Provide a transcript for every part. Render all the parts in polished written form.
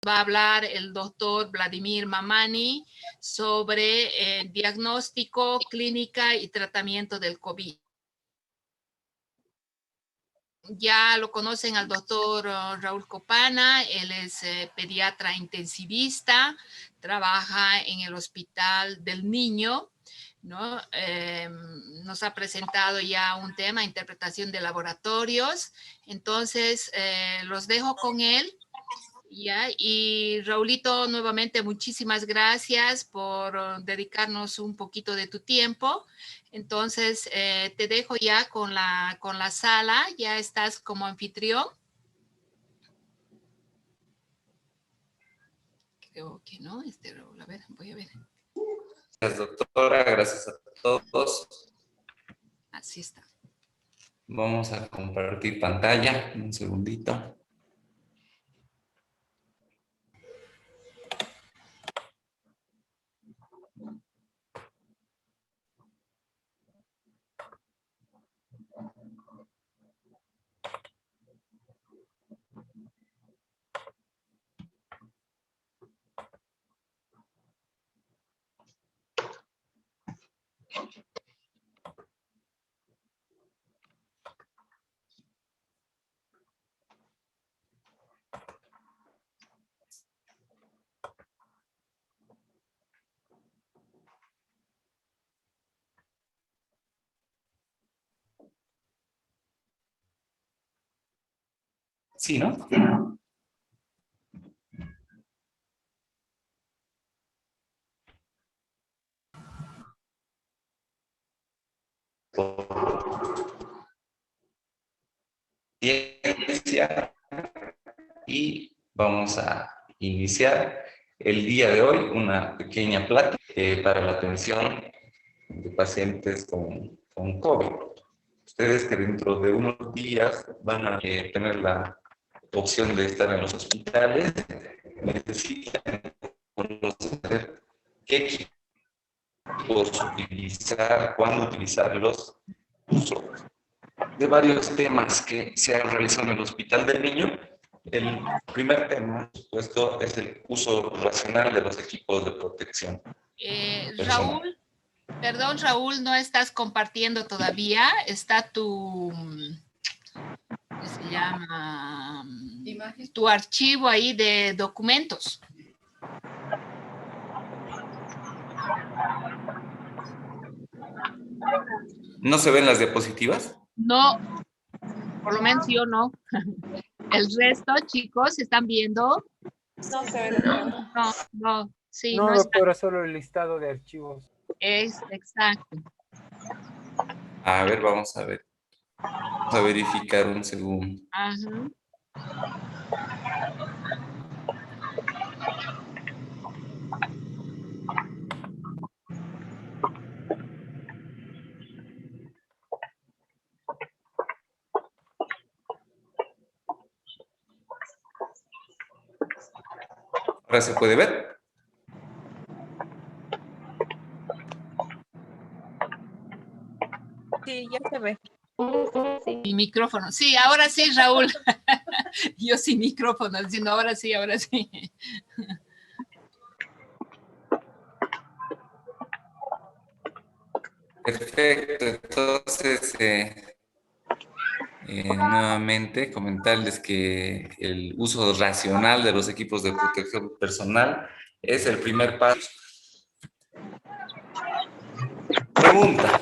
va a hablar el doctor Vladimir Mamani sobre diagnóstico, clínica y tratamiento del COVID. Ya lo conocen al doctor Raúl Copana, él es pediatra intensivista, trabaja en el Hospital del Niño, ¿no? Nos ha presentado ya un tema, interpretación de laboratorios, entonces los dejo con él. Ya, y Raulito, nuevamente muchísimas gracias por dedicarnos un poquito de tu tiempo. Entonces, te dejo ya con la sala, ya estás como anfitrión. Creo que no, Raúl, a ver, voy a ver. Gracias, doctora, gracias a todos. Así está. Vamos a compartir pantalla, un segundito. Sí, ¿no? Y vamos a iniciar el día de hoy una pequeña plática para la atención de pacientes con COVID. Ustedes que dentro de unos días van a tener la opción de estar en los hospitales, necesitan conocer qué equipos utilizar, cuándo utilizarlos, uso de varios temas que se han realizado en el Hospital del Niño. El primer tema, por supuesto, es el uso racional de los equipos de protección. Raúl, perdón, Raúl, no estás compartiendo todavía. Está tu, ¿qué se llama? Tu archivo ahí de documentos. ¿No se ven las diapositivas? No, por lo menos yo no. El resto, chicos, ¿están viendo? No se ve, doctora. No, sí, No, no doctora, solo el listado de archivos. es exacto. A ver, vamos a ver. Vamos a verificar un segundo. Ajá. ¿Ahora se puede ver? Sí, ya se ve. Mi micrófono. Sí, ahora sí, Raúl. Yo sin micrófono, diciendo ahora sí, ahora sí. Perfecto, entonces nuevamente comentarles que el uso racional de los equipos de protección personal es el primer paso. Pregunta,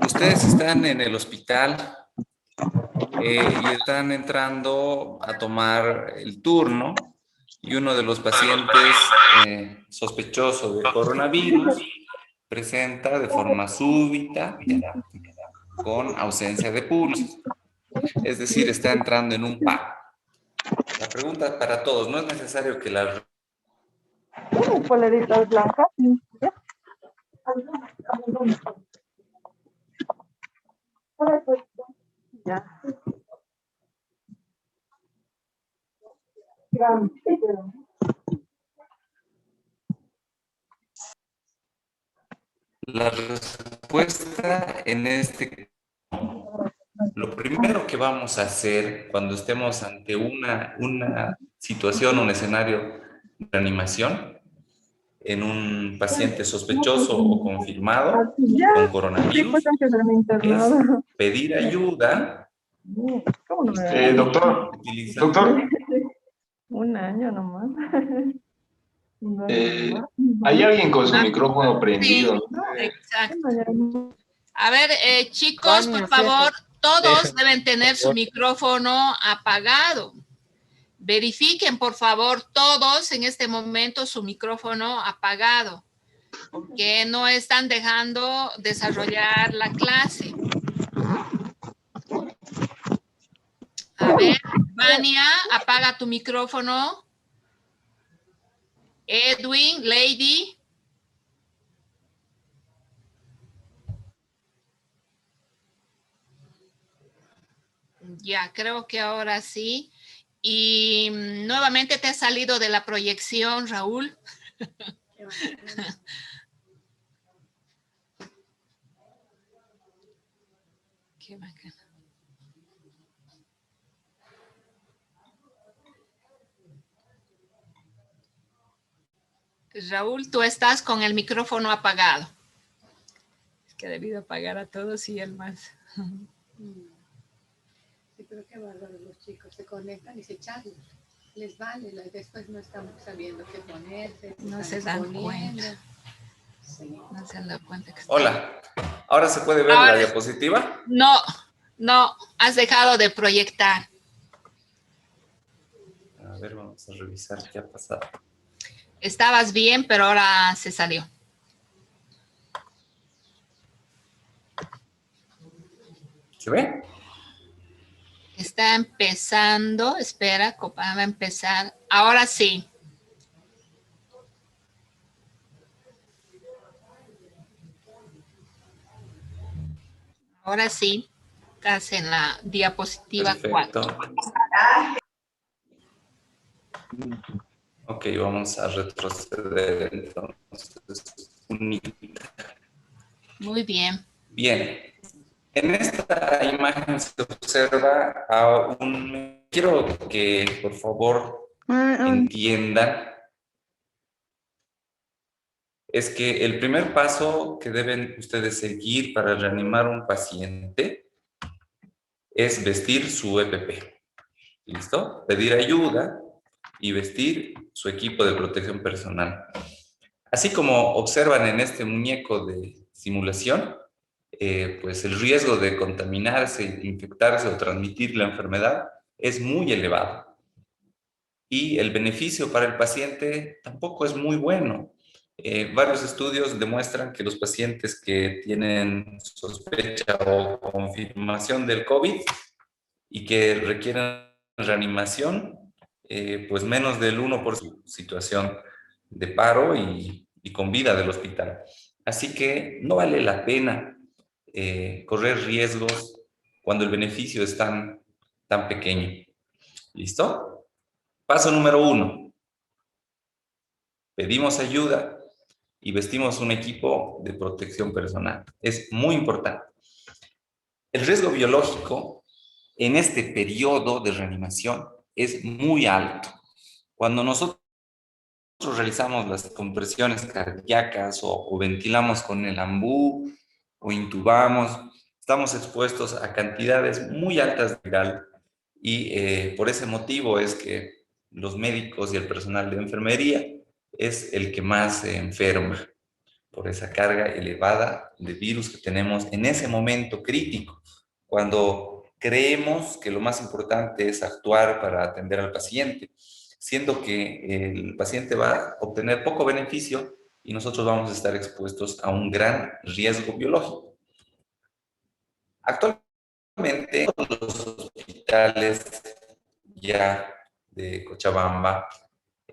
ustedes están en el hospital y están entrando a tomar el turno y uno de los pacientes sospechoso de coronavirus presenta de forma súbita con ausencia de pulso. Es decir, está entrando en un paro. La pregunta para todos, no es necesario que la... Poleritas blancas. Ya. La respuesta en este... Lo primero que vamos a hacer cuando estemos ante una situación, un escenario de reanimación en un paciente sospechoso o confirmado con coronavirus es pedir ayuda. Doctor, doctor, Un año nomás. hay alguien con su micrófono prendido. Sí, exacto. A ver, chicos, por Juan, favor, todos sí. deben tener su micrófono apagado. Verifiquen, por favor, todos en este momento su micrófono apagado, porque no están dejando desarrollar la clase. A ver, Vania, apaga tu micrófono. Edwin, Lady. Ya, creo que ahora sí. Y nuevamente te has salido de la proyección, Raúl. Qué bacana. Raúl, tú estás con el micrófono apagado. Es que he debido apagar a todos y él más. Sí, pero qué bárbaro, los chicos se conectan y se charlan. Les vale, después no están sabiendo qué ponerse. No se dan cuenta. Sí. No se han dado cuenta que está... Hola, ¿ahora se puede ver la diapositiva? No, no, has dejado de proyectar. A ver, vamos a revisar qué ha pasado. Estabas bien, pero ahora se salió. ¿Se ve? Está empezando, espera, va a empezar. Ahora sí. Ahora sí, estás en la diapositiva 4. Ok, vamos a retroceder entonces. Muy bien. Bien. En esta imagen se observa a un... Quiero que, por favor, entiendan. Es que el primer paso que deben ustedes seguir para reanimar a un paciente es vestir su EPP. ¿Listo? Pedir ayuda y vestir su equipo de protección personal. Así como observan en este muñeco de simulación, pues el riesgo de contaminarse, infectarse o transmitir la enfermedad es muy elevado. Y el beneficio para el paciente tampoco es muy bueno. Varios estudios demuestran que los pacientes que tienen sospecha o confirmación del COVID y que requieren reanimación, pues menos del 1% por su situación de paro y con vida del hospital. Así que no vale la pena correr riesgos cuando el beneficio es tan pequeño. ¿Listo? Paso número 1. Pedimos ayuda y vestimos un equipo de protección personal. Es muy importante. El riesgo biológico en este periodo de reanimación es muy alto. Cuando nosotros realizamos las compresiones cardíacas o ventilamos con el ambú o intubamos, estamos expuestos a cantidades muy altas de viral y por ese motivo es que los médicos y el personal de enfermería es el que más se enferma por esa carga elevada de virus que tenemos en ese momento crítico, cuando creemos que lo más importante es actuar para atender al paciente, siendo que el paciente va a obtener poco beneficio y nosotros vamos a estar expuestos a un gran riesgo biológico. Actualmente, los hospitales ya de Cochabamba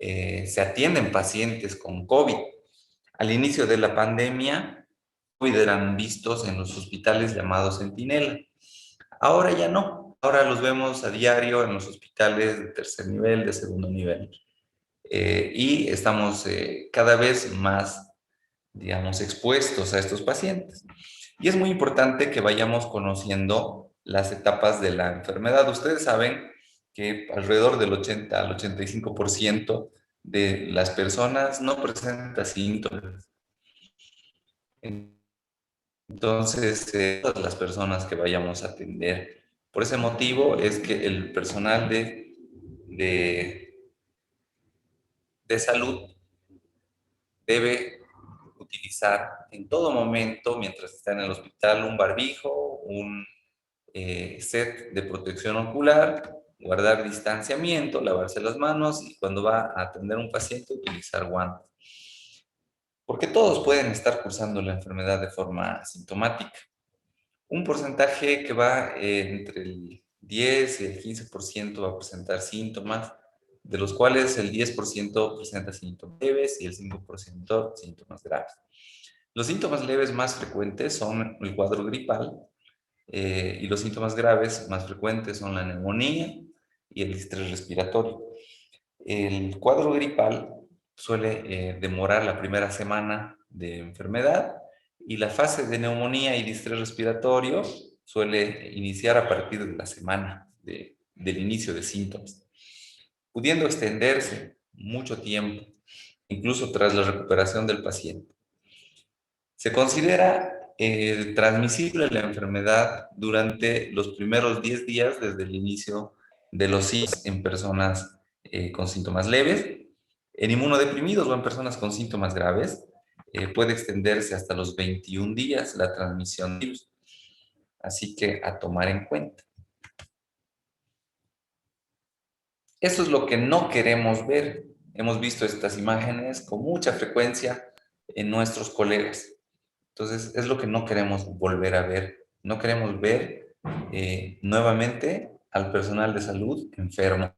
se atienden pacientes con COVID. Al inicio de la pandemia, COVID eran vistos en los hospitales llamados Centinela. Ahora ya no. Ahora los vemos a diario en los hospitales de tercer nivel, de segundo nivel. Y estamos cada vez más, digamos, expuestos a estos pacientes. Y es muy importante que vayamos conociendo las etapas de la enfermedad. Ustedes saben que alrededor del 80 al 85% de las personas no presenta síntomas. Entonces, todas las personas que vayamos a atender. Por ese motivo es que el personal de salud debe utilizar en todo momento, mientras está en el hospital, un barbijo, un set de protección ocular, guardar distanciamiento, lavarse las manos y cuando va a atender a un paciente utilizar guantes. Porque todos pueden estar cursando la enfermedad de forma asintomática. Un porcentaje que va entre el 10 y el 15% va a presentar síntomas, de los cuales el 10% presenta síntomas leves y el 5% síntomas graves. Los síntomas leves más frecuentes son el cuadro gripal y los síntomas graves más frecuentes son la neumonía y el distrés respiratorio. El cuadro gripal suele demorar la primera semana de enfermedad y la fase de neumonía y distrés respiratorio suele iniciar a partir de la semana del inicio de síntomas, pudiendo extenderse mucho tiempo, incluso tras la recuperación del paciente. Se considera transmisible la enfermedad durante los primeros 10 días desde el inicio de los síntomas en personas con síntomas leves. En inmunodeprimidos o en personas con síntomas graves puede extenderse hasta los 21 días la transmisión del virus. Así que a tomar en cuenta. Eso es lo que no queremos ver. Hemos visto estas imágenes con mucha frecuencia en nuestros colegas. Entonces, es lo que no queremos volver a ver. No queremos ver nuevamente al personal de salud enfermo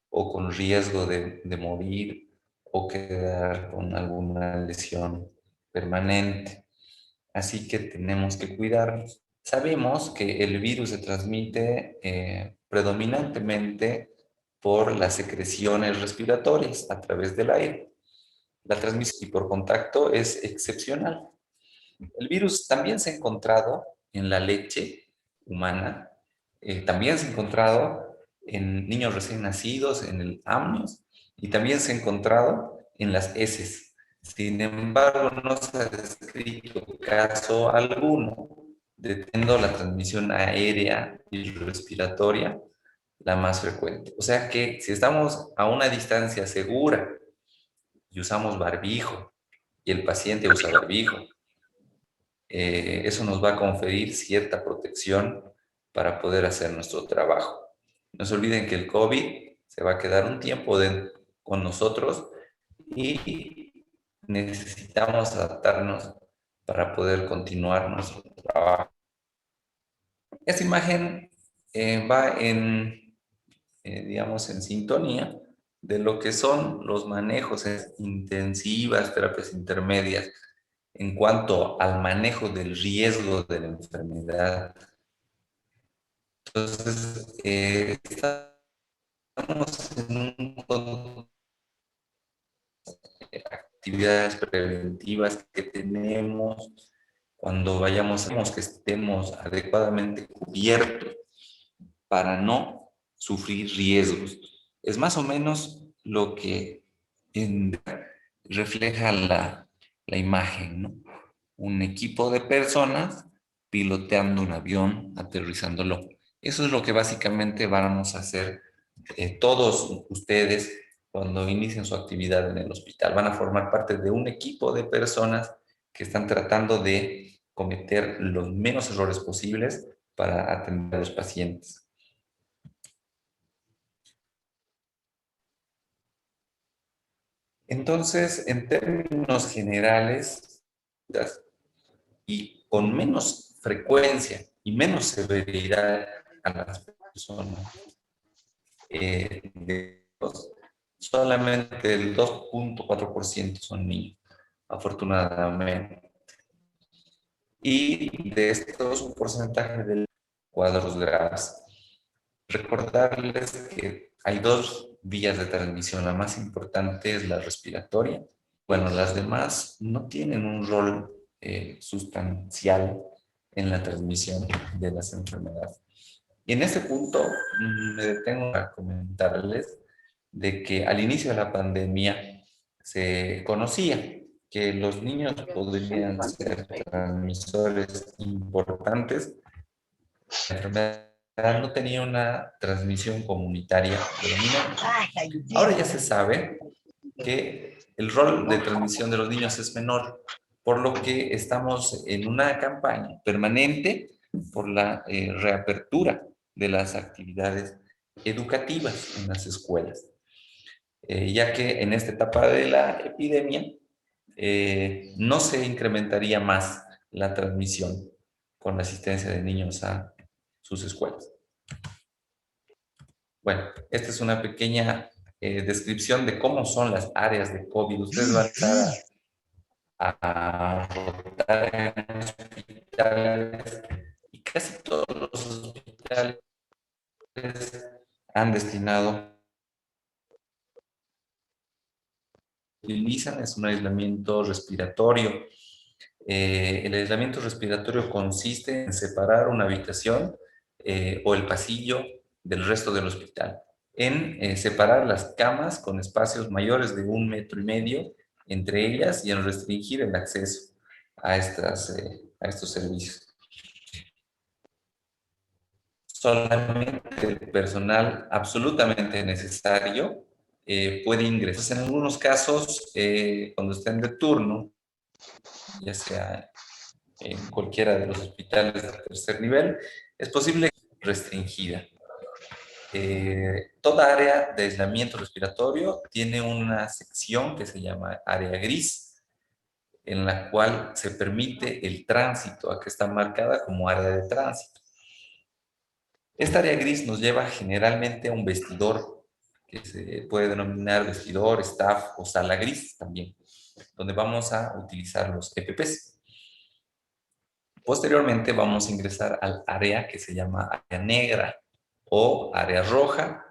o con riesgo de morir o quedar con alguna lesión permanente. Así que tenemos que cuidarnos. Sabemos que el virus se transmite predominantemente por las secreciones respiratorias a través del aire. La transmisión por contacto es excepcional. El virus también se ha encontrado en la leche humana, también se ha encontrado en niños recién nacidos, en el amnios, y también se ha encontrado en las heces. Sin embargo, no se ha descrito caso alguno de teniendo la transmisión aérea y respiratoria la más frecuente. O sea que si estamos a una distancia segura y usamos barbijo, y el paciente usa barbijo, eso nos va a conferir cierta protección para poder hacer nuestro trabajo. No se olviden que el COVID se va a quedar un tiempo con nosotros y necesitamos adaptarnos para poder continuar nuestro trabajo. Esta imagen va digamos, en sintonía de lo que son los manejos intensivas, terapias intermedias, en cuanto al manejo del riesgo de la enfermedad. Entonces, estamos en un actividades preventivas que tenemos cuando vayamos, que estemos adecuadamente cubiertos para no sufrir riesgos. Es más o menos lo que refleja la imagen, ¿no? Un equipo de personas piloteando un avión, aterrizándolo. Eso es lo que básicamente vamos a hacer todos ustedes cuando inicien su actividad en el hospital. Van a formar parte de un equipo de personas que están tratando de cometer los menos errores posibles para atender a los pacientes. Entonces, en términos generales, y con menos frecuencia y menos severidad a las personas, solamente el 2.4% son niños, afortunadamente. Y de estos, un porcentaje de cuadros graves. Recordarles que hay dos vías de transmisión. La más importante es la respiratoria. Bueno, las demás no tienen un rol sustancial en la transmisión de las enfermedades. Y en este punto me detengo a comentarles de que al inicio de la pandemia se conocía que los niños podrían ser transmisores importantes. La enfermedad no tenía una transmisión comunitaria predominante. Ahora ya se sabe que el rol de transmisión de los niños es menor, por lo que estamos en una campaña permanente por la reapertura de las actividades educativas en las escuelas, ya que en esta etapa de la epidemia no se incrementaría más la transmisión con la asistencia de niños a sus escuelas. Bueno, esta es una pequeña descripción de cómo son las áreas de COVID. Ustedes van a estar a rotar en hospitales y casi todos los hospitales han destinado, utilizan, es un aislamiento respiratorio. El aislamiento respiratorio consiste en separar una habitación o el pasillo del resto del hospital, en separar las camas con espacios mayores de 1,5 metros entre ellas y en restringir el acceso a estos servicios. Solamente el personal absolutamente necesario puede ingresar. En algunos casos, cuando estén de turno, ya sea en cualquiera de los hospitales de tercer nivel, es posible restringida. Toda área de aislamiento respiratorio tiene una sección que se llama área gris, en la cual se permite el tránsito, aquí está marcada como área de tránsito. Esta área gris nos lleva generalmente a un vestidor, que se puede denominar vestidor, staff o sala gris también, donde vamos a utilizar los EPPs. Posteriormente vamos a ingresar al área que se llama área negra o área roja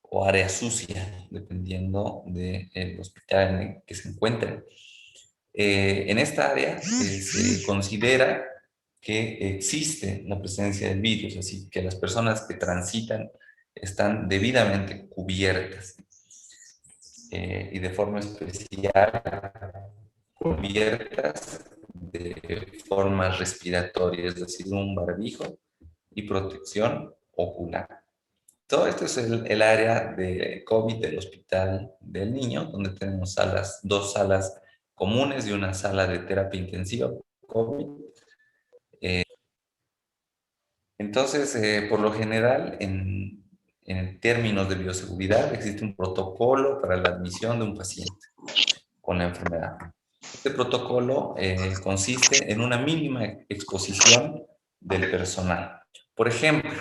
o área sucia, dependiendo del hospital en el que se encuentren. En esta área se considera que existe la presencia del virus, así que las personas que transitan están debidamente cubiertas y de forma especial cubiertas de forma respiratoria, es decir, un barbijo y protección ocular. Todo esto es el área de COVID del Hospital del Niño, donde tenemos dos salas comunes y una sala de terapia intensiva COVID. Entonces, por lo general, en términos de bioseguridad, existe un protocolo para la admisión de un paciente con la enfermedad. Este protocolo consiste en una mínima exposición del personal. Por ejemplo,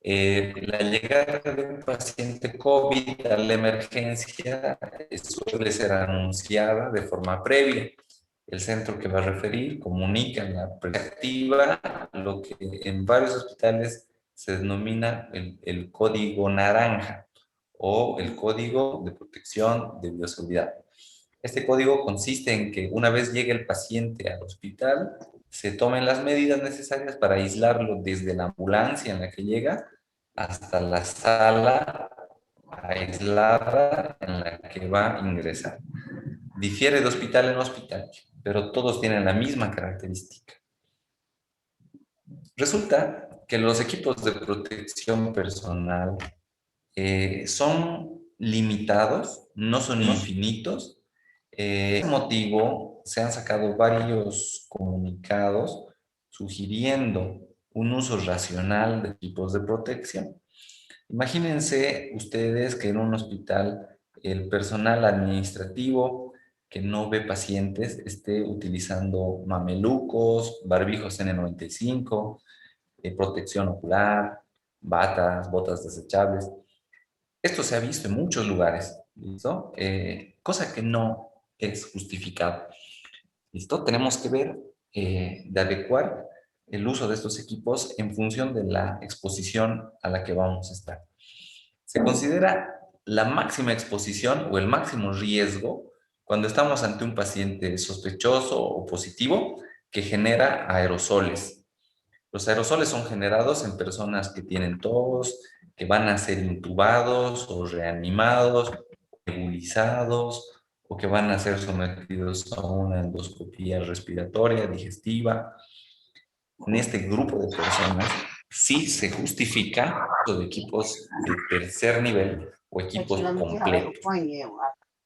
la llegada de un paciente COVID a la emergencia suele ser anunciada de forma previa. El centro que va a referir comunica en la preactiva lo que en varios hospitales se denomina el código naranja o el código de protección de bioseguridad. Este código consiste en que una vez llegue el paciente al hospital, se tomen las medidas necesarias para aislarlo desde la ambulancia en la que llega hasta la sala aislada en la que va a ingresar. Difiere de hospital en hospital, pero todos tienen la misma característica. Resulta que los equipos de protección personal son limitados, no son infinitos. Por ese motivo, se han sacado varios comunicados sugiriendo un uso racional de equipos de protección. Imagínense ustedes que en un hospital el personal administrativo que no ve pacientes esté utilizando mamelucos, barbijos N95, protección ocular, batas, botas desechables. Esto se ha visto en muchos lugares, ¿listo? Cosa que no es justificado. ¿Listo? Tenemos que ver de adecuar el uso de estos equipos en función de la exposición a la que vamos a estar. Se considera la máxima exposición o el máximo riesgo cuando estamos ante un paciente sospechoso o positivo que genera aerosoles. Los aerosoles son generados en personas que tienen tos, que van a ser intubados o reanimados, nebulizados, o que van a ser sometidos a una endoscopía respiratoria, digestiva. En este grupo de personas sí se justifica de equipos de tercer nivel o equipos completos.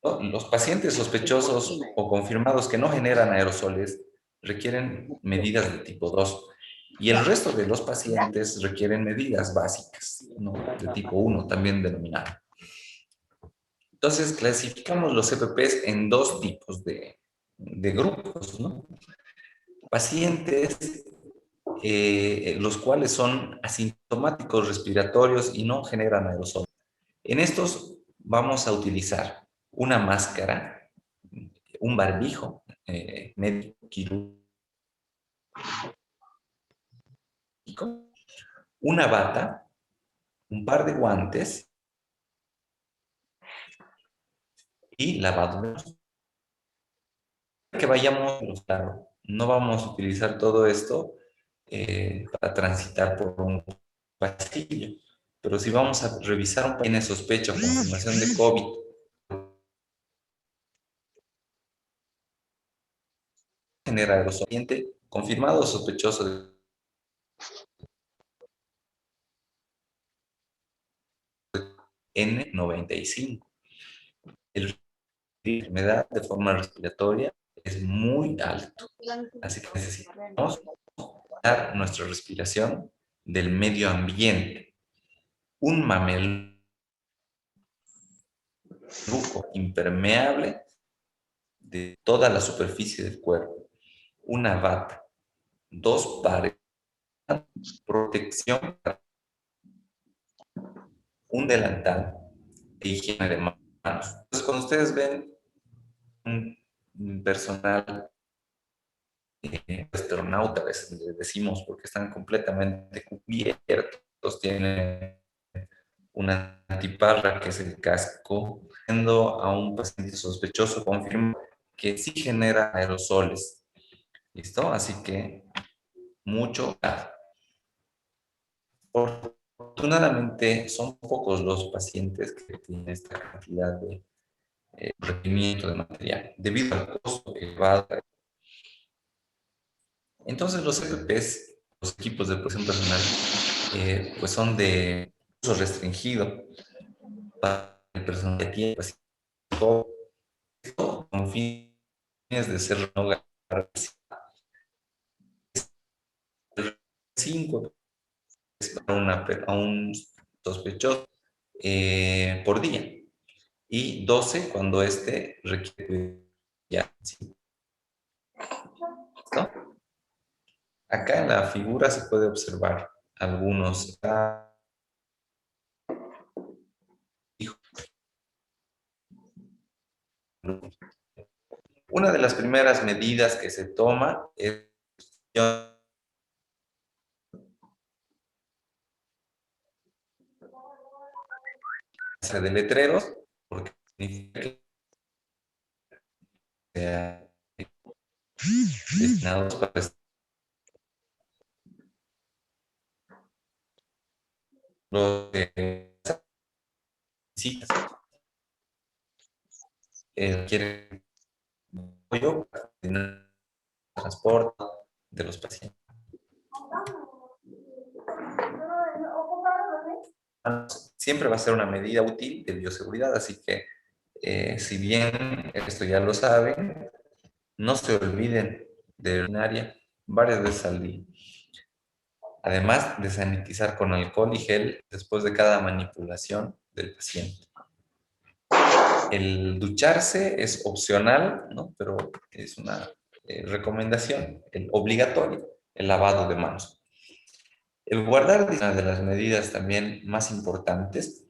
¿No? Los pacientes sospechosos o confirmados que no generan aerosoles requieren medidas de tipo 2 y el resto de los pacientes requieren medidas básicas, ¿no? De tipo 1, también denominado. Entonces, clasificamos los EPPs en dos tipos de grupos, ¿no? Pacientes los cuales son asintomáticos respiratorios y no generan aerosol. En estos vamos a utilizar una máscara, un barbijo médico quirúrgico, una bata, un par de guantes y lavado de manos. Que vayamos, claro, no vamos a utilizar todo esto para transitar por un pasillo, pero si vamos a revisar un tiene sospecha o confirmación de COVID, genera aerosol, confirmado o sospechoso de N95. El riesgo de enfermedad de forma respiratoria es muy alto, así que necesitamos cuidar nuestra respiración del medio ambiente. Un mameluco impermeable de toda la superficie del cuerpo, una bata, 2 pares, protección, un delantal e higiene de manos. Entonces, cuando ustedes ven un personal astronauta, a veces les decimos, porque están completamente cubiertos, tienen una antiparra que es el casco, yendo a un paciente sospechoso, confirma que sí genera aerosoles. ¿Listo? Así que mucho cuidado. Afortunadamente son pocos los pacientes que tienen esta cantidad de requerimiento de material debido al costo elevado. Entonces los EPPs, los equipos de protección personal, pues son de uso restringido para el personal que tiene con fines de ser no garantizado. 5 a un sospechoso por día y 12 cuando éste requiere ya. ¿Sí? ¿No? Acá en la figura se puede observar algunos. Una de las primeras medidas que se toma es de letreros, porque significa que sean destinados para los citas. Quieren apoyo para el transporte de los pacientes. Siempre va a ser una medida útil de bioseguridad, así que si bien esto ya lo saben, no se olviden de urinaria varias veces al día. Además de sanitizar con alcohol y gel después de cada manipulación del paciente. El ducharse es opcional, ¿no? Pero es una recomendación, obligatoria, el lavado de manos. El guardar es una de las medidas también más importantes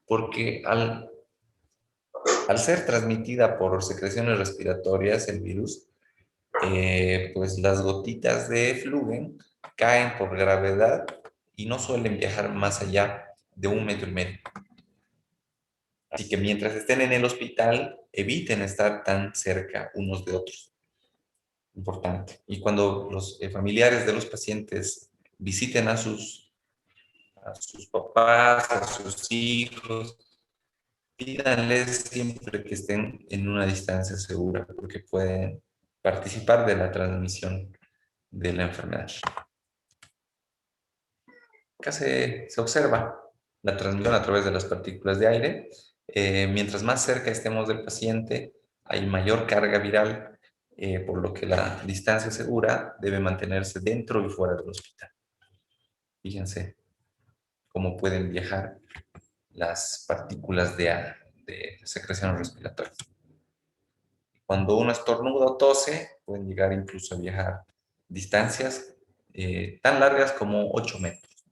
porque al ser transmitida por secreciones respiratorias el virus, pues las gotitas de flugen caen por gravedad y no suelen viajar más allá de 1,5 metros. Así que mientras estén en el hospital, eviten estar tan cerca unos de otros. Importante. Y cuando los familiares de los pacientes visiten a sus papás, a sus hijos, pídanles siempre que estén en una distancia segura, porque pueden participar de la transmisión de la enfermedad. Acá se observa la transmisión a través de las partículas de aire. Mientras más cerca estemos del paciente, hay mayor carga viral, por lo que la distancia segura debe mantenerse dentro y fuera del hospital. Fíjense cómo pueden viajar las partículas de secreción respiratoria. Cuando uno estornuda o tose, pueden llegar incluso a viajar distancias tan largas como 8 metros.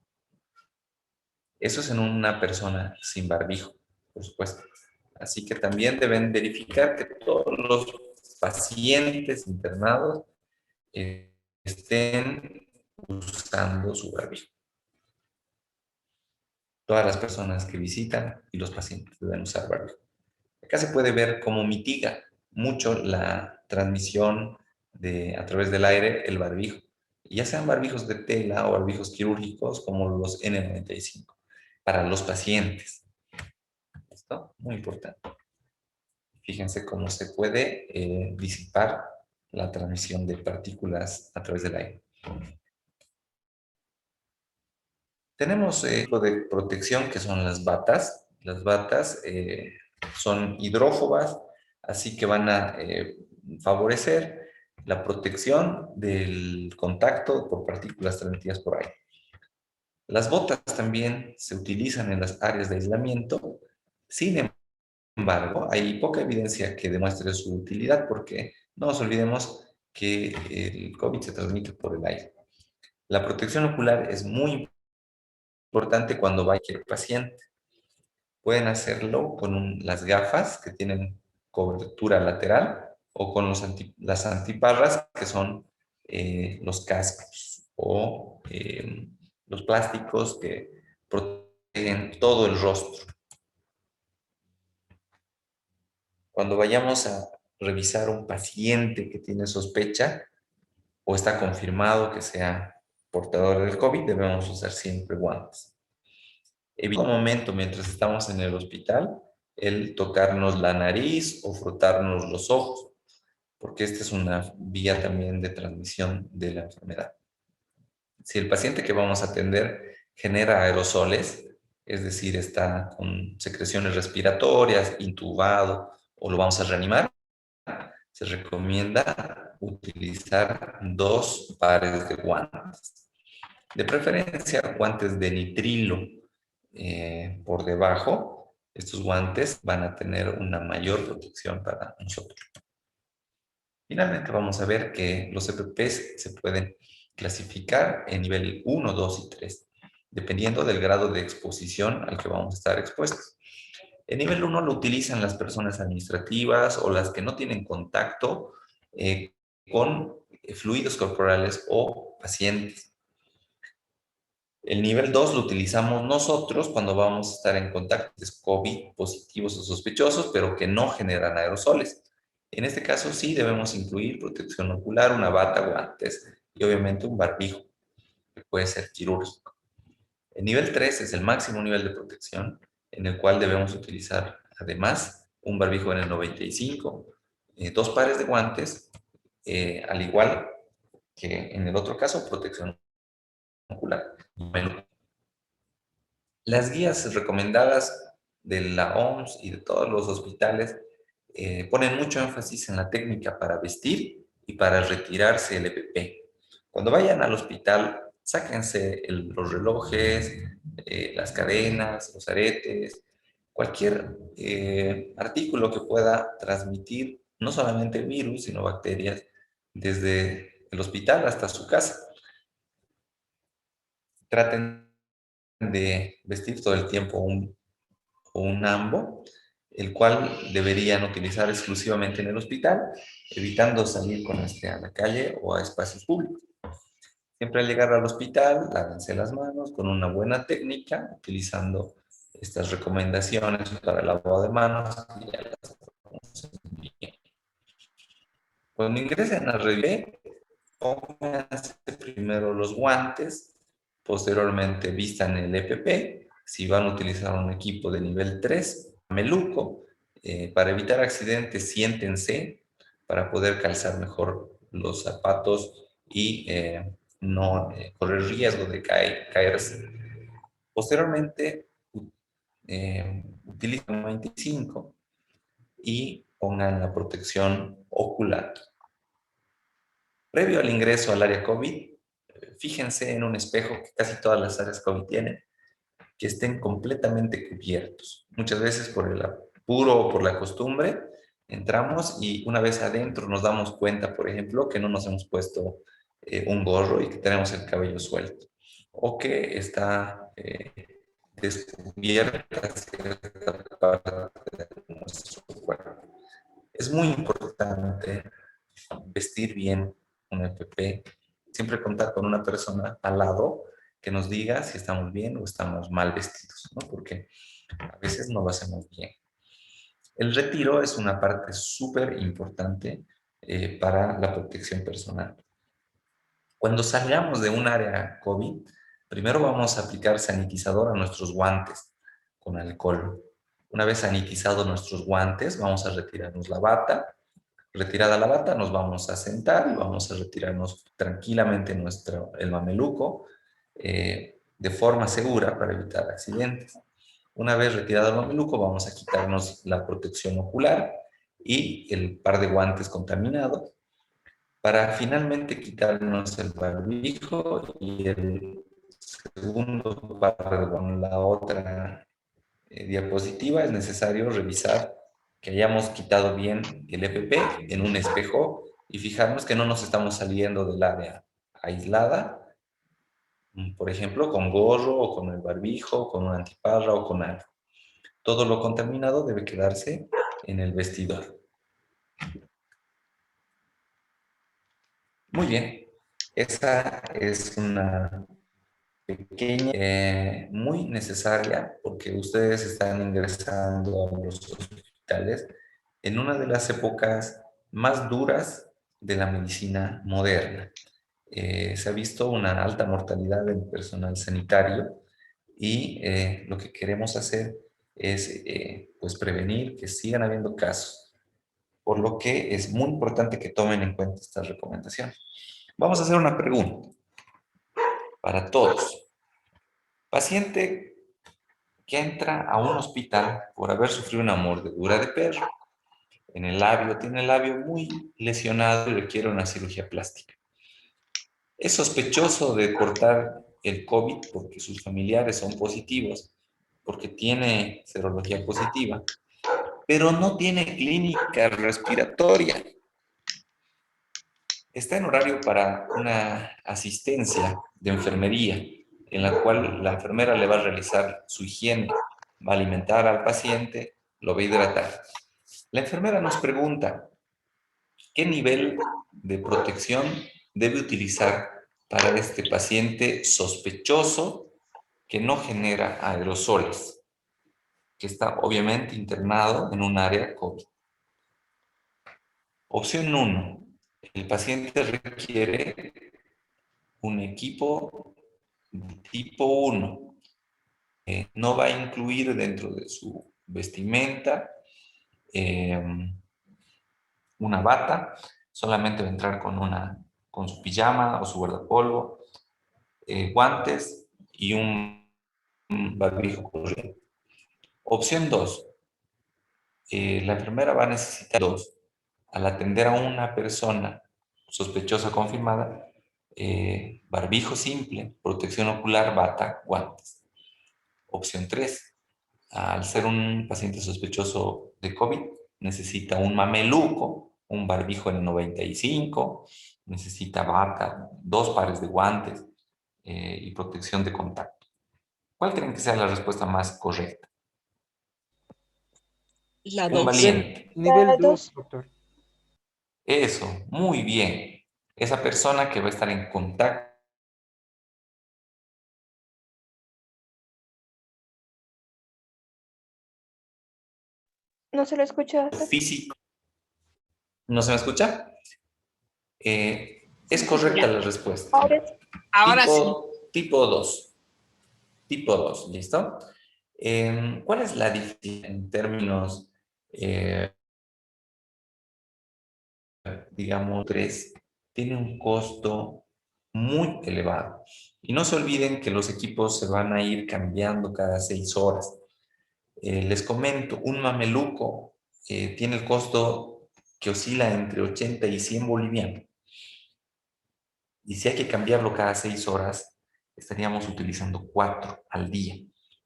Eso es en una persona sin barbijo, por supuesto. Así que también deben verificar que todos los pacientes internados estén usando su barbijo. Todas las personas que visitan y los pacientes deben usar barbijo. Acá se puede ver cómo mitiga mucho la transmisión a través del aire el barbijo, ya sean barbijos de tela o barbijos quirúrgicos como los N95 para los pacientes. ¿Listo? Muy importante. Fíjense cómo se puede disipar la transmisión de partículas a través del aire. Tenemos tipo de protección que son las batas. Las batas son hidrófobas, así que van a favorecer la protección del contacto por partículas transmitidas por aire. Las botas también se utilizan en las áreas de aislamiento. Sin embargo, hay poca evidencia que demuestre su utilidad porque no nos olvidemos que el COVID se transmite por el aire. La protección ocular es muy importante cuando va cualquier paciente. Pueden hacerlo con las gafas que tienen cobertura lateral o con las antiparras que son los cascos o los plásticos que protegen todo el rostro. Cuando vayamos a revisar un paciente que tiene sospecha o está confirmado que sea portador del COVID, debemos usar siempre guantes. Evita un momento mientras estamos en el hospital el tocarnos la nariz o frotarnos los ojos, porque esta es una vía también de transmisión de la enfermedad. Si el paciente que vamos a atender genera aerosoles, es decir, está con secreciones respiratorias, intubado o lo vamos a reanimar, se recomienda utilizar 2 pares de guantes. De preferencia, guantes de nitrilo por debajo. Estos guantes van a tener una mayor protección para nosotros. Finalmente, vamos a ver que los EPPs se pueden clasificar en nivel 1, 2 y 3, dependiendo del grado de exposición al que vamos a estar expuestos. El nivel 1 lo utilizan las personas administrativas o las que no tienen contacto con fluidos corporales o pacientes. El nivel 2 lo utilizamos nosotros cuando vamos a estar en contacto con COVID positivos o sospechosos, pero que no generan aerosoles. En este caso sí debemos incluir protección ocular, una bata, guantes y obviamente un barbijo, que puede ser quirúrgico. El nivel 3 es el máximo nivel de protección, en el cual debemos utilizar además un barbijo N95, 2 pares de guantes, al igual que en el otro caso, protección ocular. Las guías recomendadas de la OMS y de todos los hospitales ponen mucho énfasis en la técnica para vestir y para retirarse el EPP. Cuando vayan al hospital, sáquense los relojes, las cadenas, los aretes, cualquier artículo que pueda transmitir no solamente virus, sino bacterias desde el hospital hasta su casa. Traten de vestir todo el tiempo un ambo, el cual deberían utilizar exclusivamente en el hospital, evitando salir con este a la calle o a espacios públicos. Siempre al llegar al hospital, lávense las manos con una buena técnica, utilizando estas recomendaciones para el lavado de manos. Cuando ingresen al REVIE, pónganse primero los guantes posteriormente vistan el EPP, si van a utilizar un equipo de nivel 3, mameluco, para evitar accidentes, siéntense para poder calzar mejor los zapatos y no correr riesgo de caerse. Posteriormente, utilicen 95 y pongan la protección ocular. Previo al ingreso al área COVID, fíjense en un espejo que casi todas las áreas COVID tienen, que estén completamente cubiertos. Muchas veces por el apuro o por la costumbre, entramos y una vez adentro nos damos cuenta, por ejemplo, que no nos hemos puesto un gorro y que tenemos el cabello suelto, o que está descubierta cierta parte de nuestro cuerpo. Es muy importante vestir bien un EPP, siempre contar con una persona al lado que nos diga si estamos bien o estamos mal vestidos, ¿no? Porque a veces no lo hacemos bien. El retiro es una parte súper importante para la protección personal. Cuando salgamos de un área COVID, primero vamos a aplicar sanitizador a nuestros guantes con alcohol. Una vez sanitizados nuestros guantes, vamos a retirarnos la bata. Retirada la bata, nos vamos a sentar y vamos a retirarnos tranquilamente el mameluco de forma segura para evitar accidentes. Una vez retirado el mameluco, vamos a quitarnos la protección ocular y el par de guantes contaminados para finalmente quitarnos el barbijo y el segundo par con la otra diapositiva. Es necesario revisar que hayamos quitado bien el EPP en un espejo y fijarnos que no nos estamos saliendo del área aislada, por ejemplo, con gorro o con el barbijo, con una antiparra o con algo. Todo lo contaminado debe quedarse en el vestidor. Muy bien, esa es una pequeña, muy necesaria, porque ustedes están ingresando a los hospitales en una de las épocas más duras de la medicina moderna. Se ha visto una alta mortalidad del personal sanitario y lo que queremos hacer es pues prevenir que sigan habiendo casos, por lo que es muy importante que tomen en cuenta estas recomendaciones. Vamos a hacer una pregunta para todos. Paciente que entra a un hospital por haber sufrido una mordedura de perro en el labio, tiene el labio muy lesionado y requiere una cirugía plástica. Es sospechoso de portar el COVID porque sus familiares son positivos, porque tiene serología positiva, pero no tiene clínica respiratoria. Está en horario para una asistencia de enfermería, en la cual la enfermera le va a realizar su higiene, va a alimentar al paciente, lo va a hidratar. La enfermera nos pregunta, ¿qué nivel de protección debe utilizar para este paciente sospechoso que no genera aerosoles, que está obviamente internado en un área COVID? Opción 1. El paciente requiere un equipo de tipo 1. No va a incluir dentro de su vestimenta una bata, solamente va a entrar con su pijama o su guardapolvo, guantes y un barbijo corriente. Opción 2. La enfermera va a necesitar dos. Al atender a una persona sospechosa confirmada, barbijo simple, protección ocular, bata, guantes. Opción 3. Al ser un paciente sospechoso de COVID, necesita un mameluco, un barbijo N95, necesita bata, 2 pares de guantes y protección de contacto. ¿Cuál creen que sea la respuesta más correcta? La Un 2. valiente. Nivel 2, doctor. Eso, muy bien. Esa persona que va a estar en contacto No se lo escucha, doctor. físico. ¿No se me escucha? Es correcta la respuesta. Ahora sí. tipo 2. Tipo 2, ¿listo? ¿Cuál es la diferencia en términos, digamos, 3? Tiene un costo muy elevado. Y no se olviden que los equipos se van a ir cambiando cada 6 horas. Les comento, un mameluco tiene el costo que oscila entre 80 y 100 bolivianos. Y si hay que cambiarlo cada 6 horas, estaríamos utilizando 4 al día.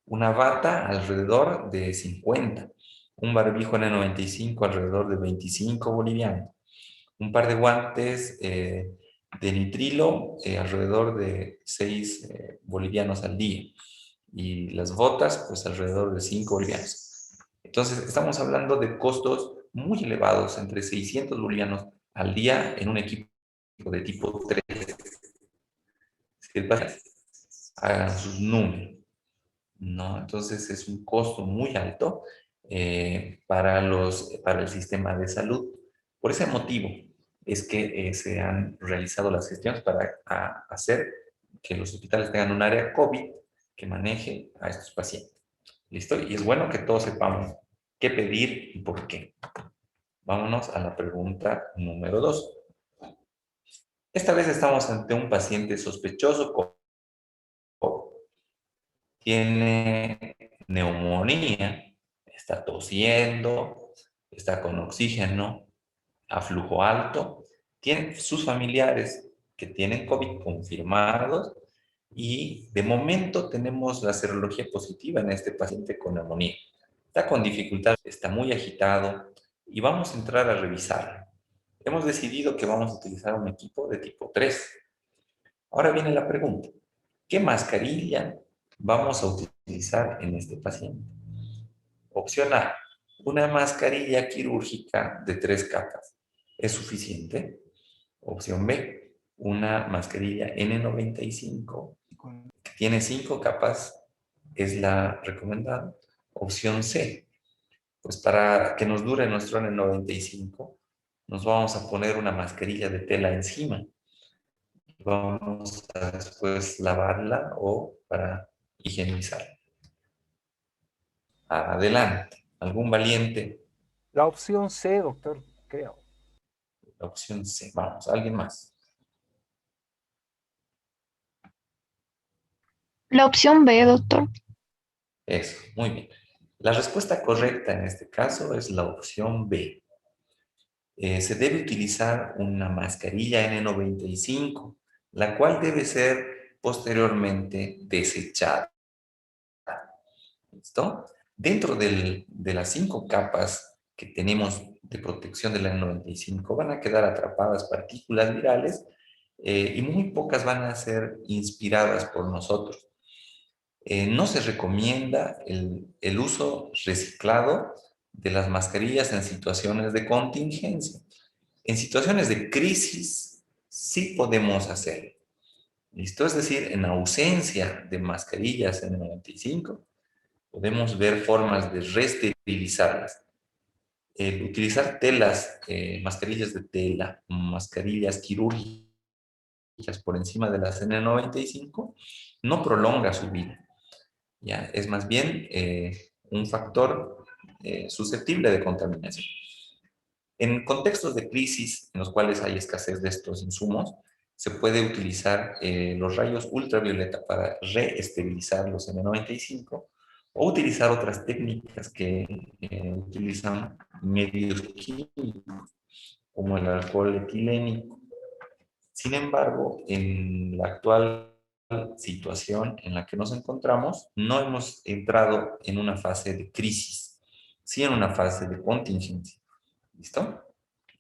Una bata alrededor de 50. Un barbijo N95 alrededor de 25 bolivianos. Un par de guantes de nitrilo alrededor de 6 bolivianos al día. Y las botas, pues alrededor de 5 bolivianos. Entonces, estamos hablando de costos muy elevados, entre 600 bolivianos al día en un equipo de tipo 3. Si el paciente hagan sus números, ¿no? Entonces, es un costo muy alto para el sistema de salud. Por ese motivo es que se han realizado las gestiones para hacer que los hospitales tengan un área COVID que maneje a estos pacientes. ¿Listo? Y es bueno que todos sepamos qué pedir y por qué. Vámonos a la pregunta número 2. Esta vez estamos ante un paciente sospechoso con COVID. Tiene neumonía, está tosiendo, está con oxígeno a flujo alto, tiene sus familiares que tienen COVID confirmados y de momento tenemos la serología positiva en este paciente con neumonía. Está con dificultad, está muy agitado y vamos a entrar a revisarlo. Hemos decidido que vamos a utilizar un equipo de tipo 3. Ahora viene la pregunta, ¿qué mascarilla vamos a utilizar en este paciente? Opción A, una mascarilla quirúrgica de 3 capas. ¿Es suficiente? Opción B, una mascarilla N95 que tiene 5 capas, es la recomendada. Opción C, pues para que nos dure nuestro N95, nos vamos a poner una mascarilla de tela encima. Vamos a después lavarla o para higienizarla. Adelante. ¿Algún valiente? La opción C, doctor, creo. La opción C. Vamos, ¿alguien más? La opción B, doctor. Eso, muy bien. La respuesta correcta en este caso es la opción B. Se debe utilizar una mascarilla N95, la cual debe ser posteriormente desechada. ¿Listo? Dentro de las 5 capas que tenemos de protección del N95 van a quedar atrapadas partículas virales y muy pocas van a ser inspiradas por nosotros. No se recomienda el uso reciclado de las mascarillas en situaciones de contingencia. En situaciones de crisis sí podemos hacerlo. ¿Listo? Es decir, en ausencia de mascarillas N95, podemos ver formas de reesterilizarlas. El utilizar telas, mascarillas de tela, mascarillas quirúrgicas por encima de las N95, no prolonga su vida. ¿Ya? Es más bien un factor susceptible de contaminación. En contextos de crisis en los cuales hay escasez de estos insumos, se puede utilizar los rayos ultravioleta para reesterilizar los N95 o utilizar otras técnicas que utilizan medios químicos, como el alcohol etilénico. Sin embargo, en la actual situación en la que nos encontramos, no hemos entrado en una fase de crisis, sí en una fase de contingencia. ¿Listo?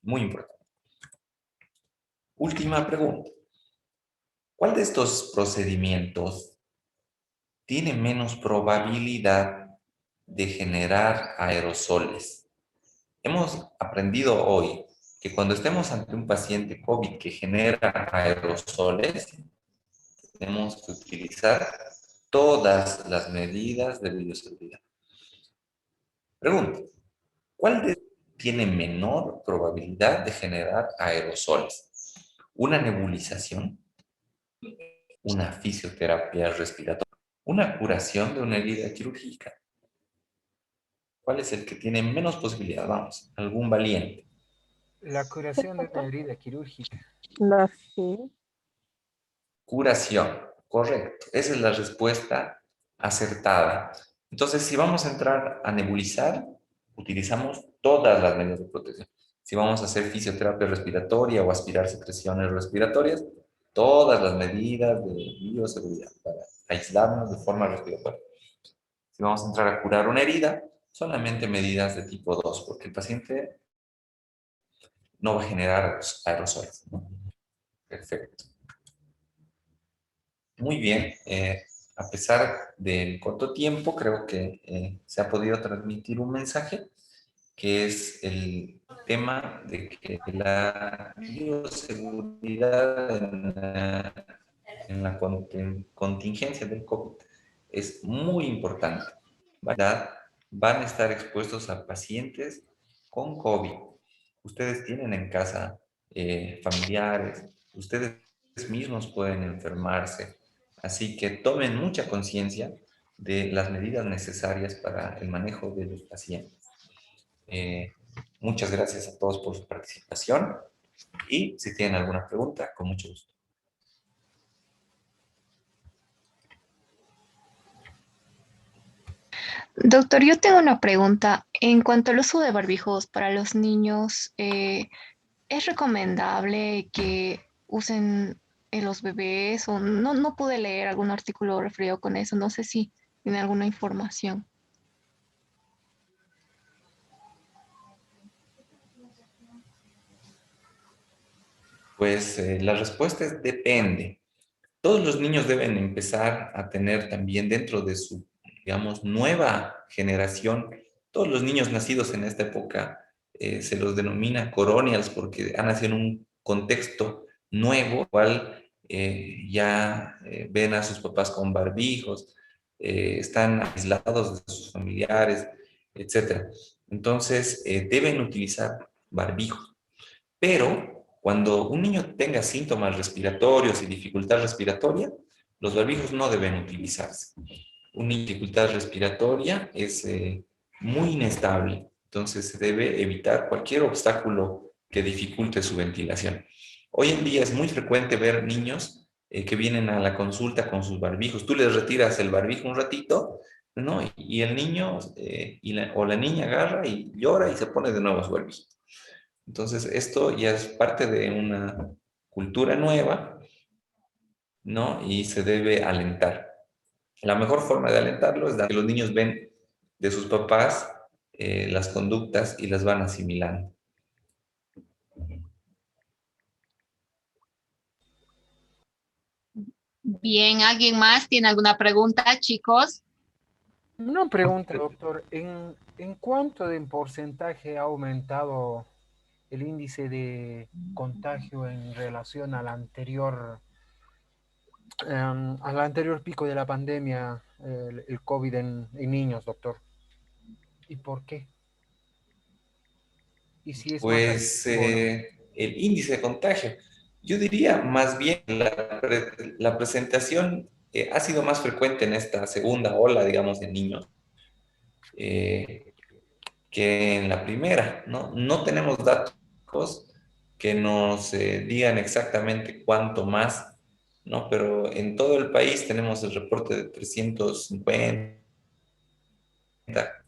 Muy importante. Última pregunta. ¿Cuál de estos procedimientos tiene menos probabilidad de generar aerosoles? Hemos aprendido hoy que cuando estemos ante un paciente COVID que genera aerosoles, tenemos que utilizar todas las medidas de bioseguridad. Pregunta, ¿cuál tiene menor probabilidad de generar aerosoles? ¿Una nebulización? una fisioterapia respiratoria, una curación de una herida quirúrgica. ¿Cuál es el que tiene menos posibilidad? Vamos, algún valiente. La curación de una herida quirúrgica. La sí. Curación, correcto. Esa es la respuesta acertada. Entonces, si vamos a entrar a nebulizar, utilizamos todas las medidas de protección. Si vamos a hacer fisioterapia respiratoria o aspirar secreciones respiratorias, todas las medidas de bioseguridad para aislarnos de forma respiratoria. Si vamos a entrar a curar una herida, solamente medidas de tipo 2, porque el paciente no va a generar aerosoles, ¿no? Perfecto. Muy bien. A pesar del corto tiempo, creo que se ha podido transmitir un mensaje que es el tema de que la bioseguridad en la contingencia del COVID es muy importante, ¿verdad? Van a estar expuestos a pacientes con COVID. Ustedes tienen en casa familiares, ustedes mismos pueden enfermarse, así que tomen mucha conciencia de las medidas necesarias para el manejo de los pacientes. Muchas gracias a todos por su participación y si tienen alguna pregunta, con mucho gusto. Doctor, yo tengo una pregunta. En cuanto al uso de barbijos para los niños, ¿es recomendable que usen en los bebés? O no pude leer algún artículo referido con eso. No sé si tiene alguna información. Pues la respuesta es depende. Todos los niños deben empezar a tener también dentro de su, digamos, nueva generación, todos los niños nacidos en esta época se los denomina coronials porque han nacido en un contexto nuevo, cual ya ven a sus papás con barbijos, están aislados de sus familiares, etc. Entonces, deben utilizar barbijos. Pero cuando un niño tenga síntomas respiratorios y dificultad respiratoria, los barbijos no deben utilizarse. Una dificultad respiratoria es muy inestable, entonces se debe evitar cualquier obstáculo que dificulte su ventilación. Hoy en día es muy frecuente ver niños que vienen a la consulta con sus barbijos. Tú les retiras el barbijo un ratito, ¿no? Y el niño o la niña agarra y llora y se pone de nuevo su barbijo. Entonces, esto ya es parte de una cultura nueva, ¿no? Y se debe alentar. La mejor forma de alentarlo es que los niños ven de sus papás las conductas y las van asimilando. Bien, ¿alguien más tiene alguna pregunta, chicos? Una pregunta, doctor. ¿En cuánto de porcentaje ha aumentado el índice de contagio en relación al anterior pico de la pandemia, el COVID en niños, doctor? ¿Y por qué? ¿Y si es más Pues agresivo o no? el índice de contagio, yo diría más bien la presentación ha sido más frecuente en esta segunda ola, digamos, de niños. Que en la primera, ¿no? No tenemos datos que nos digan exactamente cuánto más, ¿no? Pero en todo el país tenemos el reporte de 350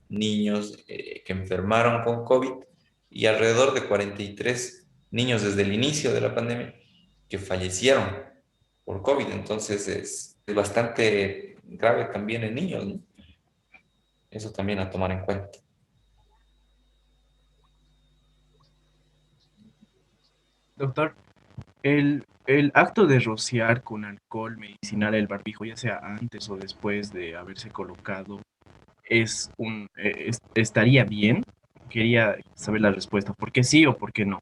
niños que enfermaron con COVID y alrededor de 43 niños desde el inicio de la pandemia que fallecieron por COVID. Entonces es bastante grave también en niños, ¿no? Eso también a tomar en cuenta. Doctor, el acto de rociar con alcohol medicinal el barbijo, ya sea antes o después de haberse colocado, ¿estaría bien? Quería saber la respuesta. ¿Por qué sí o por qué no?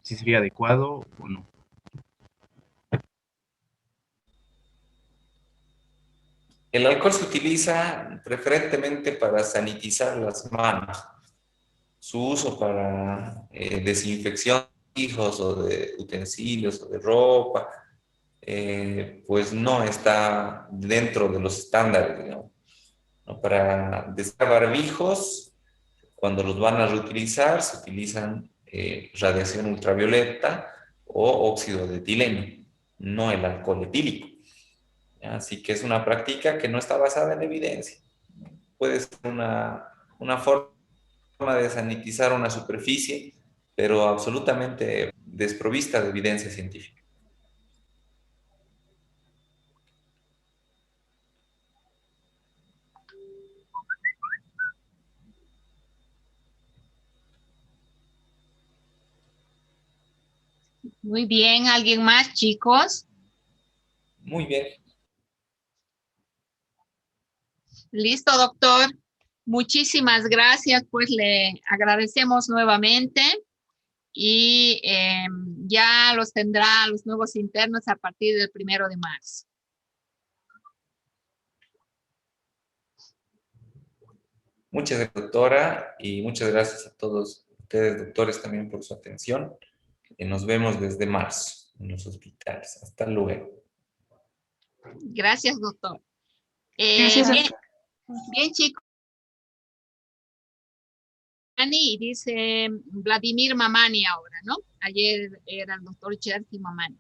Si sería adecuado o no. El alcohol se utiliza preferentemente para sanitizar las manos. Su uso para desinfección de hijos o de utensilios o de ropa pues no está dentro de los estándares, digamos, ¿no? Para descargar barbijos, cuando los van a reutilizar, se utilizan radiación ultravioleta o óxido de etileno, no el alcohol etílico. ¿Ya? Así que es una práctica que no está basada en evidencia. Puede ser una forma de sanitizar una superficie, pero absolutamente desprovista de evidencia científica. Muy bien, ¿alguien más, chicos? Muy bien. Listo, doctor. Muchísimas gracias, pues le agradecemos nuevamente y ya los tendrá los nuevos internos a partir del 1 de marzo. Muchas gracias, doctora, y muchas gracias a todos ustedes, doctores, también por su atención. Y nos vemos desde marzo en los hospitales. Hasta luego. Gracias, doctor. Gracias, Bien, doctor. bien, chicos. Y dice Vladimir Mamani ahora, ¿no? Ayer era el doctor Cherky Mamani.